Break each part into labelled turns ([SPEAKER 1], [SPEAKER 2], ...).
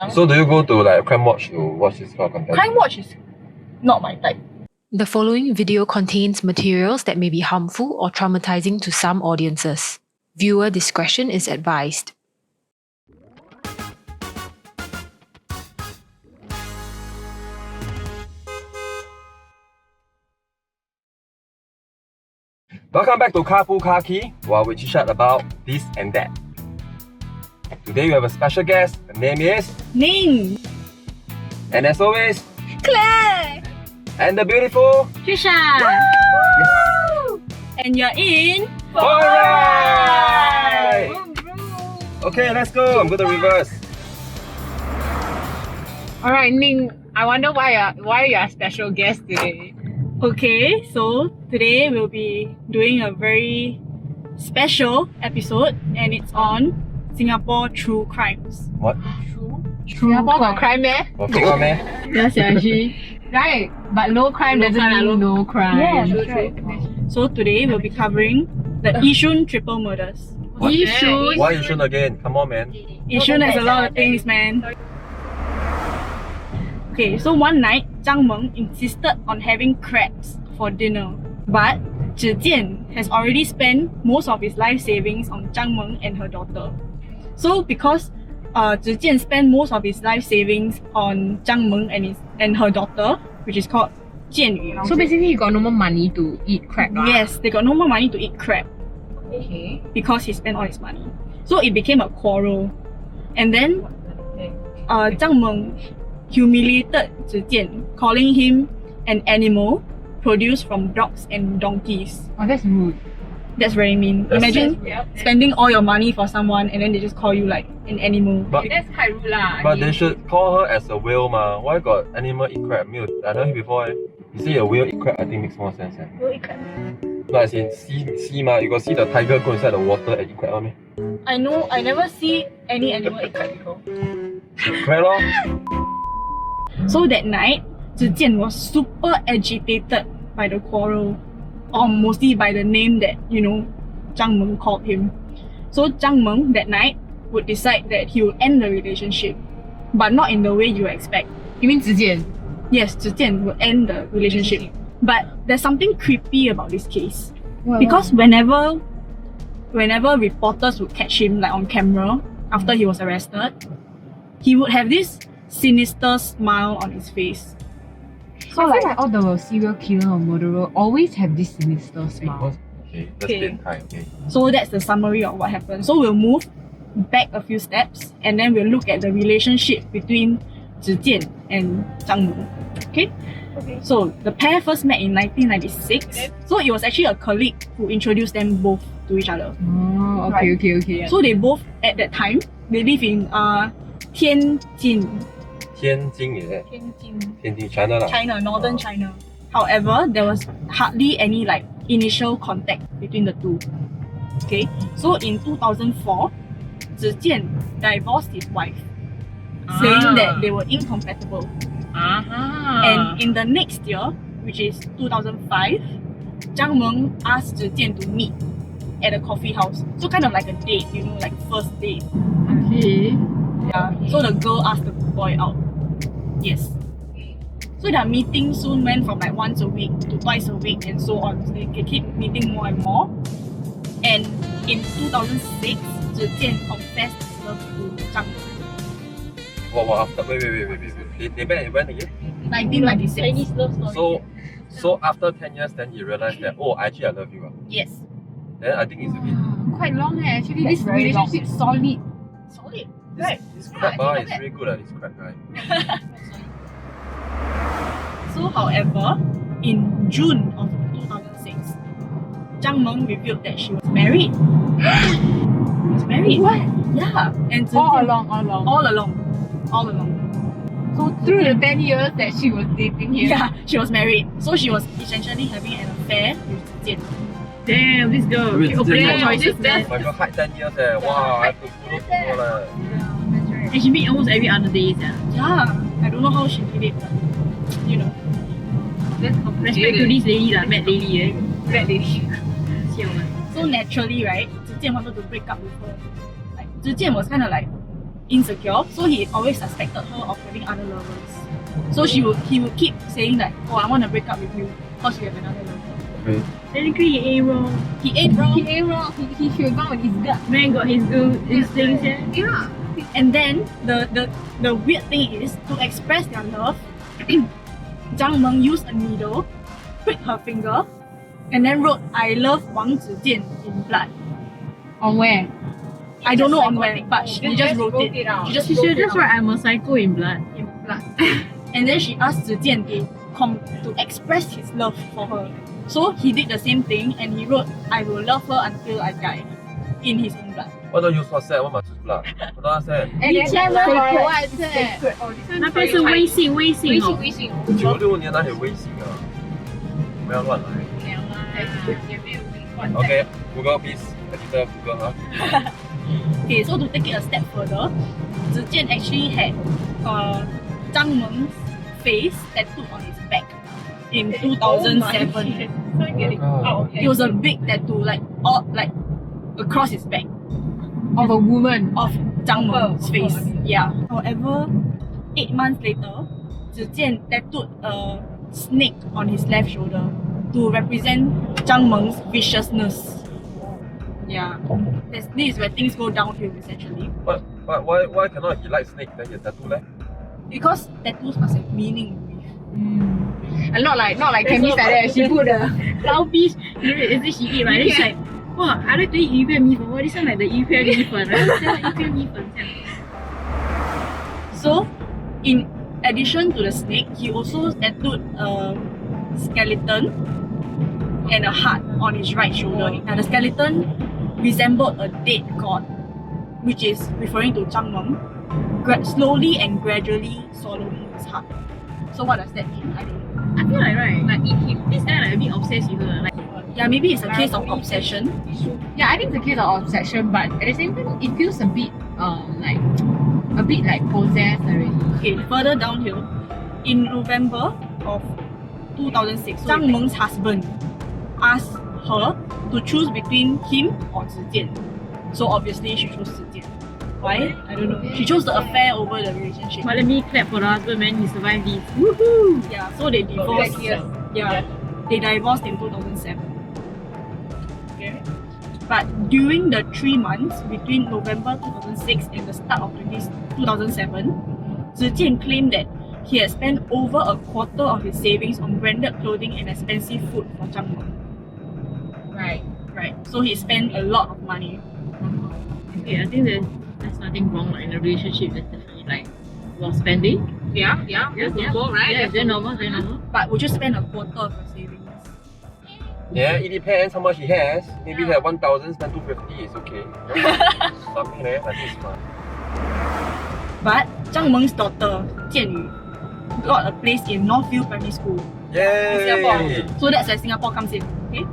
[SPEAKER 1] So do you go to like Crime Watch to watch this kind of content?
[SPEAKER 2] Crime Watch is not my type.
[SPEAKER 3] The following video contains materials that may be harmful or traumatizing to some audiences. Viewer discretion is advised.
[SPEAKER 1] Welcome back to Carpool Car Key, while we chat about this and that. Today we have a special guest. The name is
[SPEAKER 2] Ning!
[SPEAKER 1] and as always,
[SPEAKER 2] Claire!
[SPEAKER 1] and the beautiful
[SPEAKER 2] Trisha! And you're in...
[SPEAKER 1] Alright! Okay, let's go. I'm going to reverse.
[SPEAKER 4] Alright, Ning, I wonder why you're a special guest today.
[SPEAKER 2] Okay, so today we'll be doing a very special episode and it's on Singapore true crimes.
[SPEAKER 1] What?
[SPEAKER 4] Singapore got crime, eh?
[SPEAKER 1] Got fake one, meh?
[SPEAKER 4] Yes, actually. Right, but no crime doesn't mean no crime.
[SPEAKER 2] Yeah, that's right. So today we'll be covering the Yishun triple murders.
[SPEAKER 1] What?
[SPEAKER 4] Yishun.
[SPEAKER 1] Why Yishun again? Come on, man.
[SPEAKER 2] Yishun has a lot of things, man. Okay, so one night, Zhang Meng insisted on having crabs for dinner. But Zhi Jian has already spent most of his life savings on Zhang Meng and her daughter. So because Zhi Jian spent most of his life savings on Zhang Meng and her daughter, which is called Jian Yu.
[SPEAKER 4] So basically, you got no more money to eat crab.
[SPEAKER 2] Yes, they got no more money to eat crab
[SPEAKER 4] Okay.
[SPEAKER 2] because he spent all his money. So it became a quarrel. And then Zhang Meng humiliated Zhi Jian, calling him an animal produced from dogs and donkeys.
[SPEAKER 4] Oh, that's rude.
[SPEAKER 2] That's very mean.
[SPEAKER 1] That's
[SPEAKER 2] Imagine spending all your money for someone and then they just call you like an animal.
[SPEAKER 1] But,
[SPEAKER 4] That's quite rude lah.
[SPEAKER 1] but they should call her as a whale, ma. Why got animal eat crab? I never heard before. You say a whale eat crab, I think makes more sense. No, as in see ma. You got see the tiger go inside the water and eat crab, meh?
[SPEAKER 2] I know, I never see any animal eat crab before.
[SPEAKER 1] Crab lor.
[SPEAKER 2] So that night, Zhi Jian was super agitated by the quarrel, or mostly by the name that, Zhang Meng called him. So Zhang Meng that night would decide that he will end the relationship, but not in the way you expect.
[SPEAKER 4] You mean Zhi Jian?
[SPEAKER 2] Yes, Zhi Jian will end the relationship. But there's something creepy about this case. Because whenever reporters would catch him like on camera after he was arrested, he would have this sinister smile on his face.
[SPEAKER 4] So I feel like all the serial killer or murderer always have this sinister smile.
[SPEAKER 1] Okay, that's been kind. Okay.
[SPEAKER 2] So that's the summary of what happened. So we'll move back a few steps and then we'll look at the relationship between Zhi Jian and Zhang Meng. Okay? So the pair first met in 1996. So it was actually a colleague who introduced them both to each other.
[SPEAKER 4] Oh,
[SPEAKER 2] Right.
[SPEAKER 4] okay.
[SPEAKER 2] So they both, at that time, they live in Tianjin,
[SPEAKER 1] Tianjin, is it? Tianjin, China lah.
[SPEAKER 2] China, northern China. However, there was hardly any initial contact between the two. Okay, so in 2004, Zhi Jian divorced his wife, saying that they were incompatible. And in the next year, which is 2005, Zhang Meng asked Zhi Jian to meet at a coffee house. So kind of like a date, like first date.
[SPEAKER 4] Okay.
[SPEAKER 2] Yeah. So the girl asked the boy out. Yes. So their meeting soon went from once a week to twice a week and so on. So they keep meeting more and more. And in 2006, Zhi Jian confessed his love to Zhang Meng.
[SPEAKER 1] What after? Wait. They met when again?
[SPEAKER 2] 1996.
[SPEAKER 1] So after 10 years, then he realized that, actually I love you.
[SPEAKER 2] Yes.
[SPEAKER 1] Then I think it's a bit...
[SPEAKER 4] Quite long actually.
[SPEAKER 2] That's
[SPEAKER 4] This
[SPEAKER 2] very long.
[SPEAKER 4] relationship solid.
[SPEAKER 2] Solid.
[SPEAKER 1] This crab is really good this crab guy.
[SPEAKER 2] So, however, in June of 2006, Zhang Meng revealed that she was married. She was married.
[SPEAKER 4] What?
[SPEAKER 2] Yeah. And Zhi
[SPEAKER 4] All
[SPEAKER 2] Jian-
[SPEAKER 4] along.
[SPEAKER 2] All along.
[SPEAKER 4] So through the 10 years that she was dating him.
[SPEAKER 2] Yeah, she was married. So she was essentially having an affair with Zhi Jian.
[SPEAKER 4] Damn, this girl.
[SPEAKER 1] Wait,
[SPEAKER 4] Keep opening
[SPEAKER 1] Zhi
[SPEAKER 4] her
[SPEAKER 1] Jian-
[SPEAKER 4] choices,
[SPEAKER 1] Oh
[SPEAKER 4] man.
[SPEAKER 1] my god, hide 10 years Wow, I have to follow lah.
[SPEAKER 4] And she meet almost every other day.
[SPEAKER 2] Yeah. I don't know how she did it, but
[SPEAKER 4] That's
[SPEAKER 2] respect to this lady lah, mad lady
[SPEAKER 4] Bad lady.
[SPEAKER 2] So naturally, right, Zhi Jian wanted to break up with her. Zhi Jian was kind of insecure, so he always suspected her of having other lovers. So he would keep saying that, oh, I want to break up with you because you have another lover.
[SPEAKER 1] Okay.
[SPEAKER 5] Technically, he ain't wrong.
[SPEAKER 2] He ain't wrong.
[SPEAKER 4] He ain't wrong. He should have gone with his gut.
[SPEAKER 5] Man got his things, yeah.
[SPEAKER 4] Yeah.
[SPEAKER 2] And then the weird thing is, to express their love, Zhang Meng used a needle, pricked her finger, and then wrote "I love Wang Zijian" in blood.
[SPEAKER 4] On where?
[SPEAKER 2] I don't know on where, but she just wrote it. She just
[SPEAKER 5] She
[SPEAKER 2] wrote
[SPEAKER 5] should
[SPEAKER 2] it
[SPEAKER 5] just
[SPEAKER 2] out.
[SPEAKER 5] write I'm a psycho in blood.
[SPEAKER 2] And then she asked Zijian to express his love for her. So he did the same thing and he wrote "I will love her until I die" in his own blood.
[SPEAKER 1] Why don't use WhatsApp? Why must use blood? I don't understand.
[SPEAKER 4] And then
[SPEAKER 2] Sacred.
[SPEAKER 5] Oh, 那边是微信哦。
[SPEAKER 4] 微信。
[SPEAKER 1] 96年哪有微信啊？不要乱来。Okay, Google please. Editor Google 啊。
[SPEAKER 2] Okay, so to take it a step further, Zijian actually had Zhang Meng's face tattooed on his back in 2007. It was a big tattoo, like across his back
[SPEAKER 4] Of a woman.
[SPEAKER 2] of Zhang Meng's face. Yeah. However, 8 months later, Zijian tattooed a snake on his left shoulder to represent Zhang Meng's viciousness. Yeah. This is where things go downhill essentially.
[SPEAKER 1] But why cannot he like snake then you tattoo leh?
[SPEAKER 2] Because tattoos must have meaning.
[SPEAKER 4] And not like Cammy's like that. She put the
[SPEAKER 5] Lao fish, you know, is it she eat, right? Then she's like, wow, I like to eat 鱼片米粉. Wow, this one like the 鱼片米粉, right? 鱼片米粉这样.
[SPEAKER 2] So, in addition to the snake, he also tattooed a skeleton and a heart on his right shoulder. And the skeleton resembled a dead god, which is referring to Zhang Meng, slowly and gradually swallowing his heart. So what does that mean? I don't know.
[SPEAKER 5] I feel like, right, like eat him. This guy like a bit obsessed with her. Like,
[SPEAKER 2] Yeah, maybe it's a case of obsession.
[SPEAKER 4] Yeah, I think it's a case of obsession, but at the same time, it feels a bit like possessed already.
[SPEAKER 2] Okay, further downhill, in November of 2006, Zhang Meng's husband asked her to choose between him or Zijian. So obviously she chose Zijian. Why? I don't know. She chose the affair over the relationship.
[SPEAKER 5] but let me clap for the husband, man. He survived this. Woohoo!
[SPEAKER 2] Yeah, so they divorced.
[SPEAKER 4] Yes.
[SPEAKER 2] Yeah, they divorced in 2007. Okay. But during the 3 months between November 2006 and the start of 2007, Zijian claimed that he had spent over a quarter of his savings on branded clothing and expensive food for Zhang Meng. Right. So he spent a lot of money.
[SPEAKER 5] Okay, I think there's nothing wrong like, in a relationship. There's definitely like well spending.
[SPEAKER 4] Yeah.
[SPEAKER 5] That's normal, right? Yeah, very normal.
[SPEAKER 2] But would you spend a quarter of your savings?
[SPEAKER 1] Yeah, it depends how much he has. Maybe he had 1,000, spend 250 is okay. Something like that is fine.
[SPEAKER 2] But Zhang Meng's daughter, Jian Yu, got a place in Northview Primary School in Singapore.
[SPEAKER 1] Yay!
[SPEAKER 2] So that's where Singapore comes in. Okay?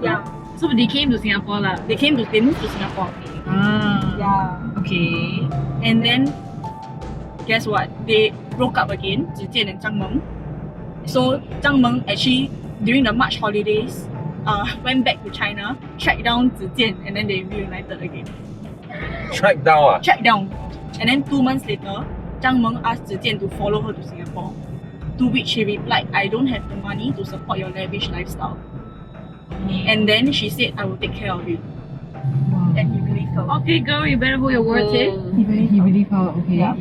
[SPEAKER 2] Yeah.
[SPEAKER 5] So they came to Singapore lah.
[SPEAKER 2] They moved to Singapore.
[SPEAKER 5] Ah.
[SPEAKER 2] Yeah.
[SPEAKER 5] Okay.
[SPEAKER 2] And then guess what? They broke up again, Zijian and Zhang Meng. So Zhang Meng actually during the March holidays went back to China, tracked down Zijian, and then they reunited again.
[SPEAKER 1] Track down
[SPEAKER 2] Tracked down. And then 2 months later, Zhang Meng asked Zijian to follow her to Singapore. To which he replied, I don't have the money to support your lavish lifestyle. And then she said, I will take care of you. And he believed her.
[SPEAKER 5] Okay, girl, you better hold your words, eh?
[SPEAKER 4] He believed her. Okay.
[SPEAKER 2] Yeah.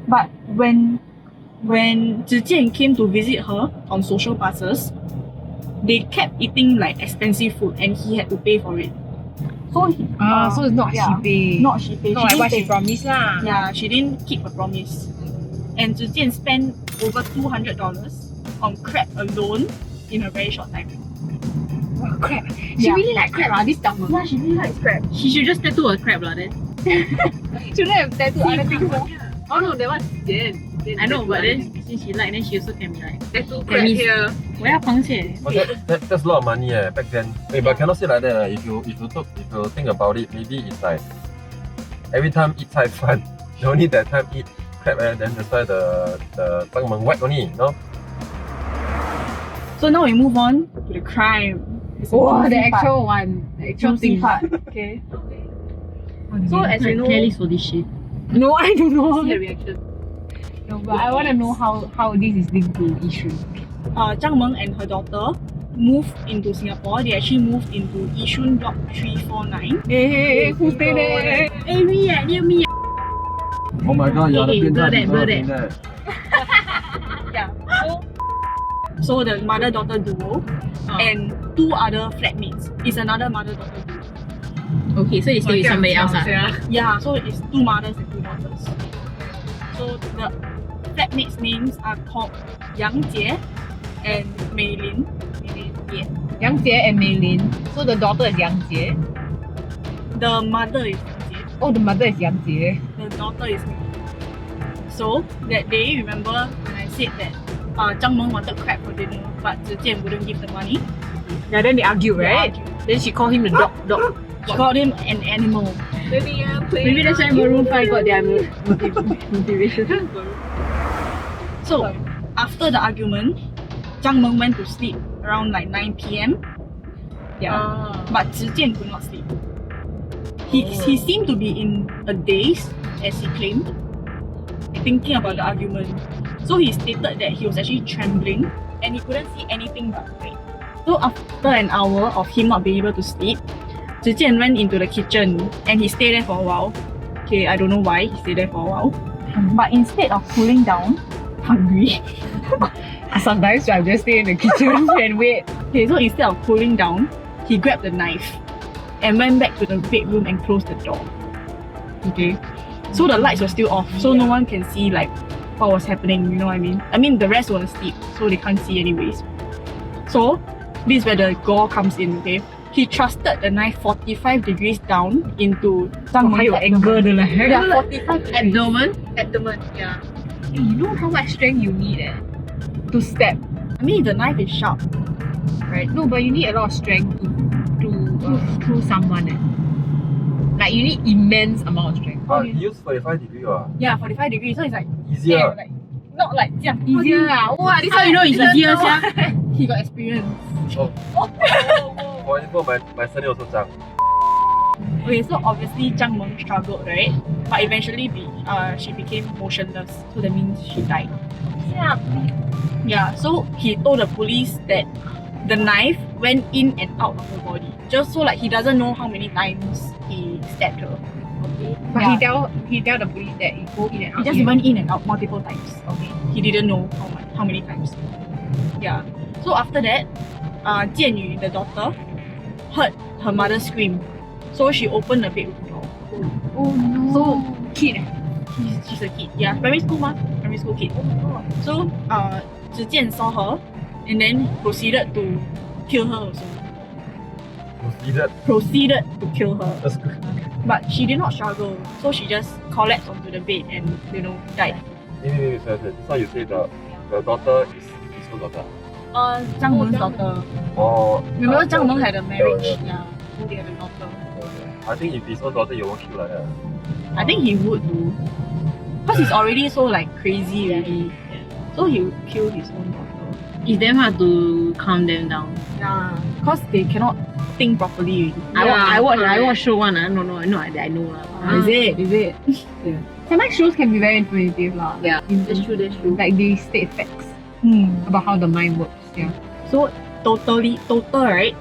[SPEAKER 2] But when Zijian came to visit her on social passes, they kept eating like expensive food and he had to pay for it. So
[SPEAKER 4] So it's not
[SPEAKER 2] yeah.
[SPEAKER 4] she pay.
[SPEAKER 2] Not she paid.
[SPEAKER 4] Not
[SPEAKER 2] She
[SPEAKER 4] like what
[SPEAKER 2] didn't
[SPEAKER 4] she
[SPEAKER 2] pay.
[SPEAKER 4] promised lah.
[SPEAKER 2] Yeah, she didn't keep her promise. And Zijian spent over $200 on crab alone in a very short time.
[SPEAKER 4] Oh, crab. She
[SPEAKER 2] Yeah.
[SPEAKER 4] really like crab this Zhang Meng.
[SPEAKER 2] Yeah, she really likes crab.
[SPEAKER 5] She should just tattoo a crab lah then.
[SPEAKER 4] Shouldn't have tattooed other things.
[SPEAKER 5] Oh no, that was Jen. I know, but then since she like, then she also can be like
[SPEAKER 4] Tattoo
[SPEAKER 5] crab here. 我要螃蟹.
[SPEAKER 1] But that's a lot of money back then. Wait, but cannot say like that. If you think about it, maybe it's like every time eat cai fan, you only that time eat crab and then that's why the Zhang Meng whack only, no?
[SPEAKER 2] So now we move on to the crime. It's a
[SPEAKER 4] Oh, the
[SPEAKER 2] juicy part.
[SPEAKER 4] actual one. The actual
[SPEAKER 2] Juicy
[SPEAKER 4] thing.
[SPEAKER 2] part. Okay. So as you know,
[SPEAKER 5] Clearly saw this shit.
[SPEAKER 4] No, I don't know.
[SPEAKER 5] See her reaction.
[SPEAKER 4] No, but I want to know how this is linked to Yishun.
[SPEAKER 2] Zhang Meng and her daughter moved into Singapore. They actually moved into Yishun Block 349.
[SPEAKER 4] Hey, who stay there?
[SPEAKER 5] Hey, me near me.
[SPEAKER 1] Oh my god, you're the
[SPEAKER 5] blur
[SPEAKER 1] printer.
[SPEAKER 5] that, blur that.
[SPEAKER 2] Yeah. So the mother-daughter duo and two other flatmates is another mother-daughter duo.
[SPEAKER 5] Okay, so you stay with somebody else.
[SPEAKER 2] Yeah, so it's two mothers and two daughters. So the flatmates' names are called Yang Jie and Mei Lin. Yeah.
[SPEAKER 4] Yang Jie and Mei Lin. So the daughter is Yang Jie.
[SPEAKER 2] The mother is Yang Jie.
[SPEAKER 4] Oh, the mother is Yang Jie.
[SPEAKER 2] The daughter is Mei Lin. So that day, remember when I said that Zhang Meng wanted crab for dinner, but Zhi Jian wouldn't give the money?
[SPEAKER 4] Yeah, then they argue,
[SPEAKER 2] They
[SPEAKER 4] right?
[SPEAKER 2] argued.
[SPEAKER 4] Then she called him the dog.
[SPEAKER 2] She called him an animal.
[SPEAKER 5] Maybe that's why Maroon 5 got their motivation.
[SPEAKER 2] So after the argument, Zhang Meng went to sleep around like 9 p.m. Yeah, but Zhi Jian could not sleep. He seemed to be in a daze, as he claimed, thinking about the argument. So he stated that he was actually trembling and he couldn't see anything but red. So after an hour of him not being able to sleep, Zhi Jian went into the kitchen and he stayed there for a while. Okay, I don't know why he stayed there for a while. But instead of cooling down, hungry.
[SPEAKER 4] Sometimes I just stay in the kitchen and wait.
[SPEAKER 2] Okay, so instead of cooling down, he grabbed the knife and went back to the bedroom and closed the door. Okay, so the lights were still off, so no one can see like what was happening, you know what I mean? I mean the rest were asleep, so they can't see anyways. So this is where the gore comes in, okay? He thrusted the knife 45 degrees down into Zhang Meng's abdomen. Yeah, 45 abdomen, yeah.
[SPEAKER 4] Hey, you know how much strength you need to stab,
[SPEAKER 2] I mean the knife is sharp.
[SPEAKER 4] right? No, but you need a lot of strength to through someone. Like you need immense amount of strength.
[SPEAKER 1] But he used 45 degree.
[SPEAKER 2] Yeah, 45 degrees, so it's like
[SPEAKER 1] Easier.
[SPEAKER 2] like not like 这样
[SPEAKER 4] Easier ah. Wow, this
[SPEAKER 5] How you know it's easier, sia?
[SPEAKER 2] He got experience.
[SPEAKER 1] For example, my son also jump.
[SPEAKER 2] Okay, so obviously Zhang Meng struggled, right? But eventually she became motionless, so that means she died. Yeah, so he told the police that the knife went in and out of her body, just so like he doesn't know how many times he stabbed her. Okay.
[SPEAKER 4] But
[SPEAKER 2] Yeah.
[SPEAKER 4] he tell the police that it go in and
[SPEAKER 2] He
[SPEAKER 4] out.
[SPEAKER 2] just went in and out multiple times.
[SPEAKER 4] Okay.
[SPEAKER 2] He didn't know how many times. Yeah. So after that, Jian Yu, the daughter, heard her mother scream. So she opened the bedroom door.
[SPEAKER 4] Oh no.
[SPEAKER 2] So
[SPEAKER 4] kid.
[SPEAKER 2] she's a kid. Yeah, primary school kid. So Zhi Jian saw her and then proceeded to kill her also. Proceeded to kill her.
[SPEAKER 1] That's good.
[SPEAKER 2] But she did not struggle. So she just collapsed onto the bed and died.
[SPEAKER 1] Maybe, so you say the daughter is his own daughter.
[SPEAKER 2] Zhang Meng's daughter.
[SPEAKER 1] Oh.
[SPEAKER 2] Remember Zhang Meng had a marriage?
[SPEAKER 1] Yeah.
[SPEAKER 2] So they had a daughter.
[SPEAKER 1] I think if his own daughter, you won't kill like that.
[SPEAKER 2] I think he would do. Because he's already so like crazy already. So he would kill his own daughter.
[SPEAKER 5] It's damn hard to calm them down.
[SPEAKER 2] Yeah. Because they cannot think properly already.
[SPEAKER 5] I watch show one. I know lah.
[SPEAKER 2] Is it?
[SPEAKER 4] Sometimes shows can be very informative lah.
[SPEAKER 5] Yeah, that's true.
[SPEAKER 4] Like they state facts about how the mind works. Yeah.
[SPEAKER 2] So total right,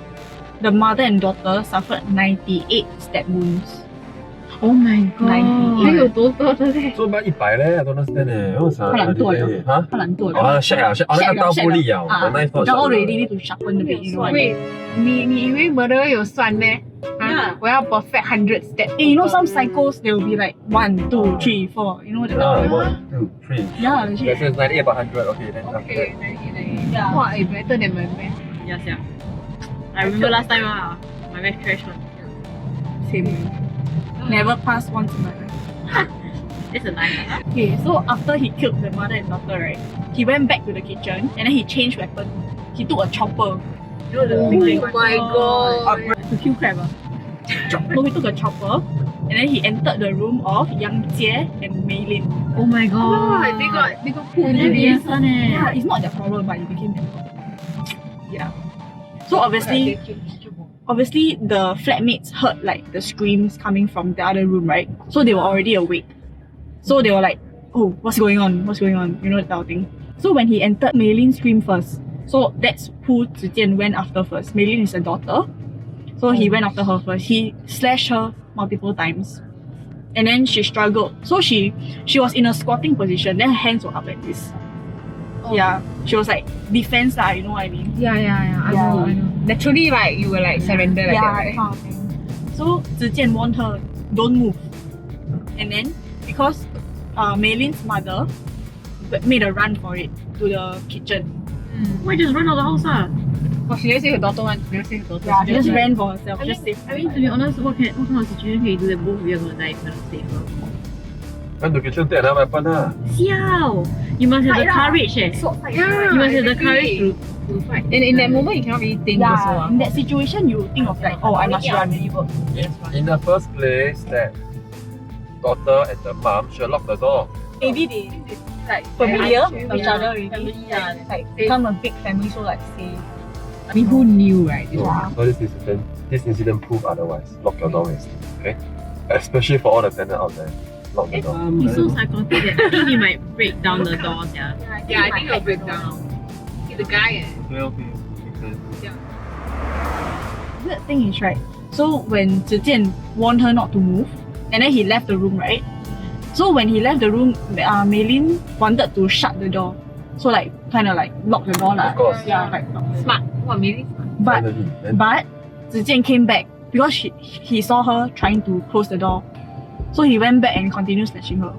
[SPEAKER 2] the mother and daughter suffered 98 stab wounds.
[SPEAKER 5] Oh my god.
[SPEAKER 2] 98.
[SPEAKER 4] 还有多多的嘞？
[SPEAKER 1] 做乜100咧？I don't understand 咧，我想
[SPEAKER 2] 他懒惰了
[SPEAKER 1] 嚇。
[SPEAKER 2] 他懒惰了。
[SPEAKER 1] 哦，shag 啊，那個刀不利啊，我 knife not
[SPEAKER 2] Now
[SPEAKER 1] sharp
[SPEAKER 2] already need to sharpen the blade. You know what I mean?
[SPEAKER 4] 喂，你以为 murderer 有算咩？
[SPEAKER 2] Yeah.
[SPEAKER 4] 我要 perfect 100 steps。
[SPEAKER 2] Hey, you know some psychos they will be like 1, 2, 3, 4. You know the
[SPEAKER 1] Ah, 1, 2, 3.
[SPEAKER 2] Yeah,
[SPEAKER 1] That
[SPEAKER 2] legit.
[SPEAKER 1] says 98 about 100. Okay, then after
[SPEAKER 4] Okay,
[SPEAKER 1] that.
[SPEAKER 2] Yeah.
[SPEAKER 4] Wow, it's better than my math.
[SPEAKER 5] Yes, yeah. I remember last time my math crash one.
[SPEAKER 2] Same. Never passed once in my life.
[SPEAKER 5] That's a lie.
[SPEAKER 2] Okay, so after he killed the mother and daughter, right, he went back to the kitchen and then he changed weapon. He took a chopper. You know the big thing?
[SPEAKER 4] my god.
[SPEAKER 2] To kill crab. So he took a chopper and then he entered the room of Yang Jie and Mei Lin.
[SPEAKER 5] Oh my
[SPEAKER 4] Oh,
[SPEAKER 5] god.
[SPEAKER 4] they got put in
[SPEAKER 5] Yes,
[SPEAKER 4] the
[SPEAKER 2] Yeah, it's not their problem, but it became their problem. Yeah. So obviously, obviously the flatmates heard like the screams coming from the other room, right? So they were already awake. So they were like, oh, what's going on? What's going on? You know, that type of thing. So when he entered, Mei Lin screamed first. So that's who Zi Jian went after first. Mei Lin is a daughter. So he went after her first. He slashed her multiple times. And then she struggled. So she was in a squatting position. Then her hands were up like this. Yeah. She was like defense lah, you know what I mean?
[SPEAKER 4] Yeah. I know. Naturally, like you will like surrender like that, right?
[SPEAKER 2] Kind of thing. So Zi Jian warned her, don't move. And then because Mei Lin's mother made a run for it to the kitchen.
[SPEAKER 5] Why just run out of the house?
[SPEAKER 4] Oh, she never say her daughter one. She never say her daughter.
[SPEAKER 2] Yeah, she just ran for herself.
[SPEAKER 5] I
[SPEAKER 2] Just
[SPEAKER 5] mean,
[SPEAKER 2] safe.
[SPEAKER 5] I mean, to be honest, what kind of situation can you do that both of you are gonna die if you're not safe?
[SPEAKER 1] Went to kitchen, take another weapon lah.
[SPEAKER 5] Siao! You must have the courage
[SPEAKER 4] Yeah,
[SPEAKER 5] You must have the courage
[SPEAKER 4] exactly.
[SPEAKER 5] to fight.
[SPEAKER 4] And in that moment, you cannot really think also.
[SPEAKER 2] Yeah, in that situation, you think of like, oh, I must run.
[SPEAKER 1] In the first place, that daughter and the mom should lock the door.
[SPEAKER 2] Maybe they like familiar with each other already. Yeah, like become a big family, so like safe.
[SPEAKER 4] I mean, who knew, right?
[SPEAKER 2] Yeah.
[SPEAKER 1] So this incident proved otherwise. Lock your door, okay? Especially for all the tenants out there. Lock the door.
[SPEAKER 5] He's so psychotic that I think he might break down the doors, yeah.
[SPEAKER 4] Yeah, I think he'll break down. He's a guy.
[SPEAKER 1] Okay.
[SPEAKER 2] Weird thing is, right, so when Zi Jian warned her not to move, and then he left the room, right? So when he left the room, Mei Lin wanted to shut the door. So like, kind of like lock the door lah.
[SPEAKER 1] Of course.
[SPEAKER 2] Yeah, like
[SPEAKER 4] Smart. What, really smart?
[SPEAKER 2] But
[SPEAKER 1] Finally, then
[SPEAKER 2] But Zi Jian came back because he saw her trying to close the door. So he went back and continued slashing her.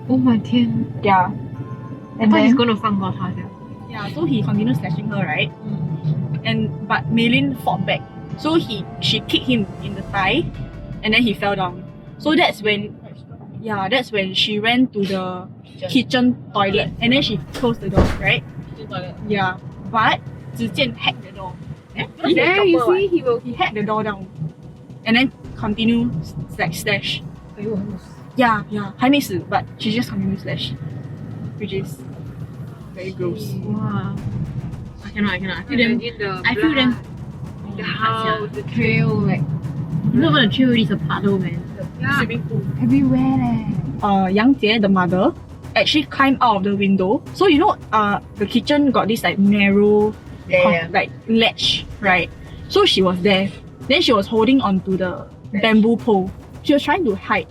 [SPEAKER 4] Oh my天.
[SPEAKER 2] Yeah.
[SPEAKER 5] I
[SPEAKER 2] And
[SPEAKER 5] thought he's
[SPEAKER 2] then,
[SPEAKER 5] gonna 放过她 sia.
[SPEAKER 2] yeah, so he continued slashing her, right? But Mei Lin fought back. So she kicked him in the thigh and then he fell down. So that's when she ran to the kitchen toilet and then she closed the door, right? Yeah. But Zi Jian hacked the door.
[SPEAKER 4] Yeah, you see,
[SPEAKER 2] He hacked the door down and then continue like slash. Yeah, 还没死 but she just continued slash, which is very gross.
[SPEAKER 5] Wow. I cannot. I feel them.
[SPEAKER 4] The house, the trail, like
[SPEAKER 5] It's not even a trail, it's a puddle, man.
[SPEAKER 2] Swimming pool.
[SPEAKER 4] everywhere leh.
[SPEAKER 2] Yang Jie, the mother, actually climbed out of the window. So you know, the kitchen got this like narrow, like ledge, right? So she was there. Then she was holding onto the bamboo pole. She was trying to hide.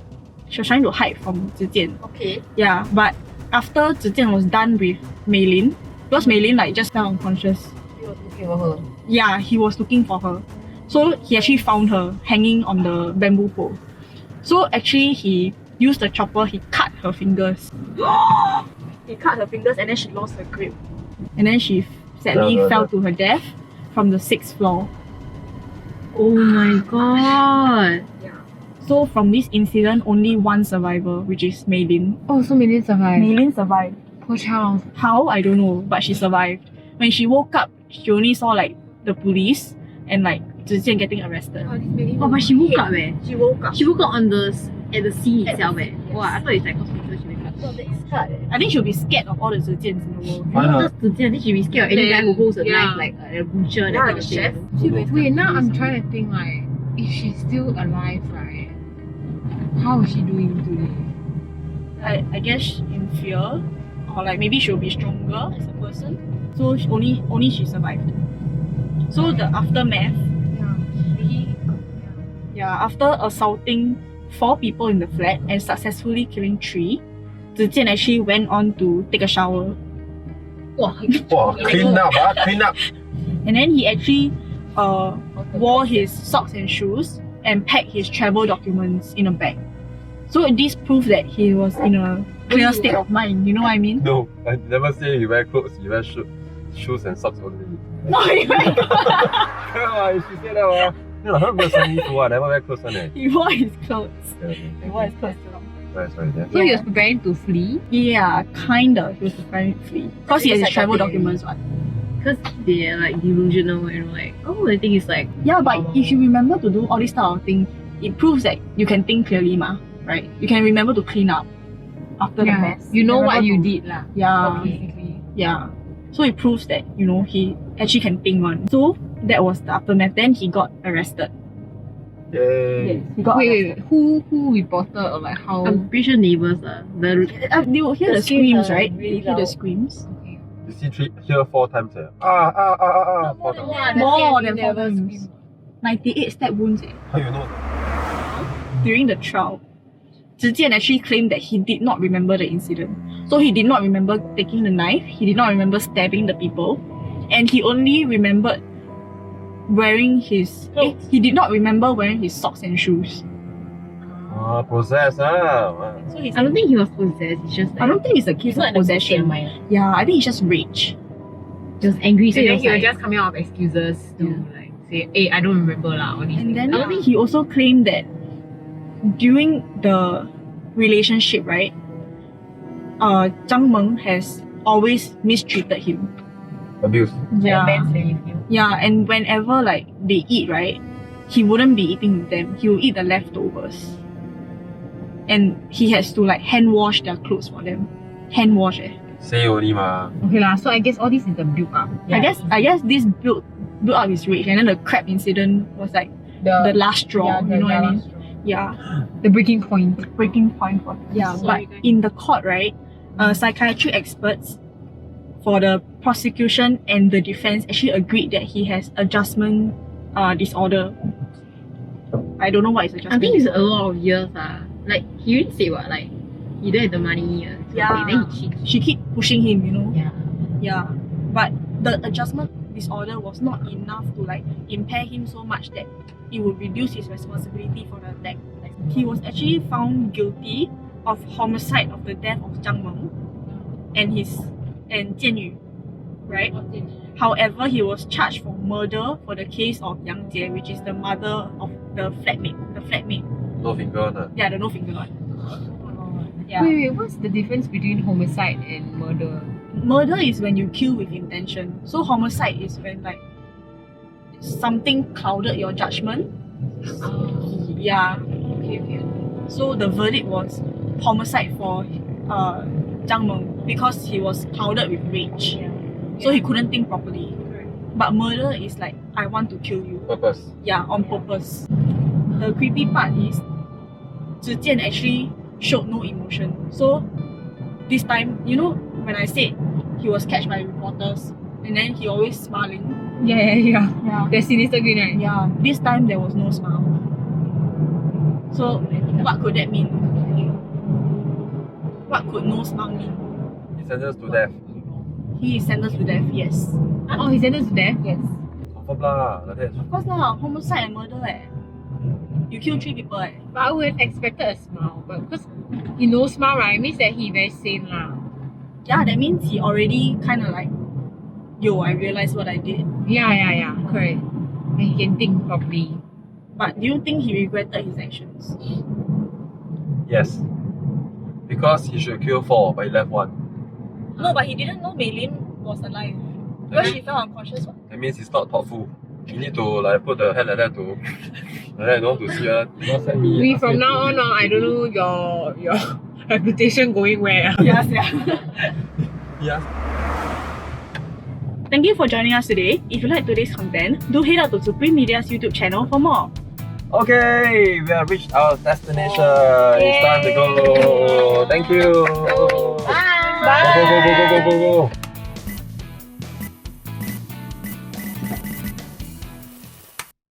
[SPEAKER 2] She was trying to hide from Zi Jian.
[SPEAKER 4] Okay.
[SPEAKER 2] Yeah, but after Zi Jian was done with Mei Lin, because Mei Lin like just fell unconscious.
[SPEAKER 4] He was looking for her.
[SPEAKER 2] Yeah, he was looking for her. So he actually found her hanging on the bamboo pole. So actually he used the chopper, he cut her fingers. He cut her fingers and then she lost her grip. And then she sadly fell to her death from the 6th floor.
[SPEAKER 5] Oh my god.
[SPEAKER 2] So from this incident, only one survivor, which is Mei Lin.
[SPEAKER 4] Oh, so many survived.
[SPEAKER 2] Mei Lin survived.
[SPEAKER 4] Poor child.
[SPEAKER 2] How? I don't know, but she survived. When she woke up, she only saw like the police and like Zi Jian getting arrested.
[SPEAKER 5] Oh, but she woke up, eh?
[SPEAKER 2] She woke up.
[SPEAKER 5] She woke up at the scene itself, eh? Wow, I thought it's like hospital she wake up.
[SPEAKER 2] I think she'll be scared of all the Zi Jians in the world.
[SPEAKER 1] Why not?
[SPEAKER 5] That's the thing, I think she'll be scared of any guy who holds a
[SPEAKER 4] Yeah.
[SPEAKER 5] knife, like a butcher, that kind of thing.
[SPEAKER 4] Wait, now I'm trying to think like, if she's still alive, right? How is she doing today?
[SPEAKER 2] I guess in fear, or like maybe she'll be stronger as a person. So only she survived. So the aftermath, after assaulting 4 people in the flat and successfully killing 3, Zi Jian actually went on to take a shower.
[SPEAKER 1] Wow, clean up.
[SPEAKER 2] And then he actually wore his socks and shoes and packed his travel documents in a bag. So this proves that he was in a clear state of mind, you know what I mean?
[SPEAKER 1] No, I never say you wear clothes, you wear shoes and socks only.
[SPEAKER 2] No, he wore
[SPEAKER 1] She said that. No, 他没有穿衣服啊 never wear clothes one eh.
[SPEAKER 2] his clothes.
[SPEAKER 1] Yeah,
[SPEAKER 2] He wore his clothes.
[SPEAKER 1] sorry, yeah.
[SPEAKER 4] So he was preparing to flee?
[SPEAKER 2] Yeah, kinda. He was preparing to flee. Because he has his travel documents, what?
[SPEAKER 5] Because they're like delusional and like, oh, I think it's like,
[SPEAKER 2] Yeah, but if you remember to do all this type of thing, it proves that you can think clearly, right? You can remember to clean up after the mess.
[SPEAKER 4] You know what
[SPEAKER 2] remember
[SPEAKER 4] you
[SPEAKER 2] to-
[SPEAKER 4] did lah.
[SPEAKER 2] Yeah,
[SPEAKER 4] Basically.
[SPEAKER 2] yeah. So it proves that, he actually can think one. So that was the aftermath. Then he got arrested.
[SPEAKER 1] Yay.
[SPEAKER 2] He got
[SPEAKER 4] Wait, who reported or like how?
[SPEAKER 5] I'm pretty sure neighbors
[SPEAKER 2] They will hear the screams, right?
[SPEAKER 5] really
[SPEAKER 2] They hear the
[SPEAKER 5] loud.
[SPEAKER 2] screams.
[SPEAKER 1] You see here 4 times. 4 times.
[SPEAKER 2] More than 4 times. 98 stab wounds.
[SPEAKER 1] How you know?
[SPEAKER 2] During the trial, Zhi Jian actually claimed that he did not remember the incident. So he did not remember taking the knife, he did not remember stabbing the people, and he only remembered wearing his... he did not remember wearing his socks and shoes.
[SPEAKER 1] Possessed,
[SPEAKER 2] So he's,
[SPEAKER 5] I don't think he was possessed. It's just
[SPEAKER 2] I don't think it's a case
[SPEAKER 5] it's
[SPEAKER 2] of
[SPEAKER 5] not
[SPEAKER 2] possession.
[SPEAKER 5] mind.
[SPEAKER 2] Yeah, I think it's just rage.
[SPEAKER 5] Just angry. So
[SPEAKER 4] And
[SPEAKER 5] he
[SPEAKER 4] then
[SPEAKER 5] was
[SPEAKER 4] he was
[SPEAKER 5] like,
[SPEAKER 4] just coming out of excuses to like say, hey, I don't remember lah. All these
[SPEAKER 2] And
[SPEAKER 4] things.
[SPEAKER 2] then I think he also claimed that during the relationship, right, Zhang Meng has always mistreated him.
[SPEAKER 1] abuse.
[SPEAKER 2] Yeah.
[SPEAKER 4] Manslaughter, you feel.
[SPEAKER 2] Yeah, and whenever like they eat, right, he wouldn't be eating with them. He will eat the leftovers. And he has to like hand wash their clothes for them. Hand wash
[SPEAKER 1] Say only ma.
[SPEAKER 4] Okay lah, so I guess all this is the build up.
[SPEAKER 2] I guess this built up his rage, and then the crab incident was like the last straw, you know what I mean? Yeah.
[SPEAKER 4] The breaking point.
[SPEAKER 2] Breaking point for yeah.
[SPEAKER 5] Sorry,
[SPEAKER 2] But
[SPEAKER 5] guys.
[SPEAKER 2] in the court, right, psychiatric experts for the prosecution and the defense actually agreed that he has adjustment disorder. I don't know what is adjustment.
[SPEAKER 5] I think it's a
[SPEAKER 2] disorder.
[SPEAKER 5] lot of years. Like he didn't say what, like he don't have the money.
[SPEAKER 2] Yeah.
[SPEAKER 5] Then he cheats.
[SPEAKER 2] She keep pushing him, you know.
[SPEAKER 5] Yeah.
[SPEAKER 2] Yeah. But the adjustment disorder was not enough to like impair him so much that it would reduce his responsibility for the attack. He was actually found guilty of homicide of the death of Zhang Meng and Jian Yu, right? However, he was charged for murder for the case of Yang Jie, which is the mother of the flatmate.
[SPEAKER 1] No finger na.
[SPEAKER 2] Yeah, the no finger one. Yeah.
[SPEAKER 4] Wait, what's the difference between homicide and murder?
[SPEAKER 2] Murder is when you kill with intention. So homicide is when like something clouded your judgment. Yeah.
[SPEAKER 4] Okay.
[SPEAKER 2] So the verdict was homicide for Zhang Meng because he was clouded with rage. So he couldn't think properly. But murder is like, I want to kill you.
[SPEAKER 1] Purpose.
[SPEAKER 2] Yeah, on purpose. The creepy part is Zhi Jian actually showed no emotion. So this time, you know, when I said he was catched by reporters and then he always smiling.
[SPEAKER 4] Yeah.
[SPEAKER 2] Yeah.
[SPEAKER 4] The sinister green, right?
[SPEAKER 2] Yeah. This time there was no smile. So what could that mean? What could no smile mean?
[SPEAKER 1] He sentenced to death.
[SPEAKER 2] He is sentenced to death, yes.
[SPEAKER 4] Oh, he's sentenced to death?
[SPEAKER 2] Yes.
[SPEAKER 1] Confirm lah, like that.
[SPEAKER 2] Of course lah, homicide and murder You kill 3 people
[SPEAKER 4] But I would have expected a smile. But because he no smile, right? Means that he very sane lah.
[SPEAKER 2] Yeah, that means he already kind of like, yo, I realized what I did.
[SPEAKER 4] Yeah. Correct. And he can think properly.
[SPEAKER 2] But do you think he regretted his actions?
[SPEAKER 1] Yes. Because he should kill 4, but he left 1.
[SPEAKER 2] No, but he didn't know Mei Lin was alive. Because she fell unconscious.
[SPEAKER 1] That means he's not thoughtful. You need to like put the hand like that to like that, don't to see don't set me.
[SPEAKER 4] We from now on, I don't know your reputation going where.
[SPEAKER 2] Yes.
[SPEAKER 1] Yeah.
[SPEAKER 2] Thank you for joining us today. If you like today's content, do head out to Supreme Media's YouTube channel for more.
[SPEAKER 1] Okay, we have reached our destination. It's time to go. Thank you.
[SPEAKER 2] Bye.
[SPEAKER 1] Go.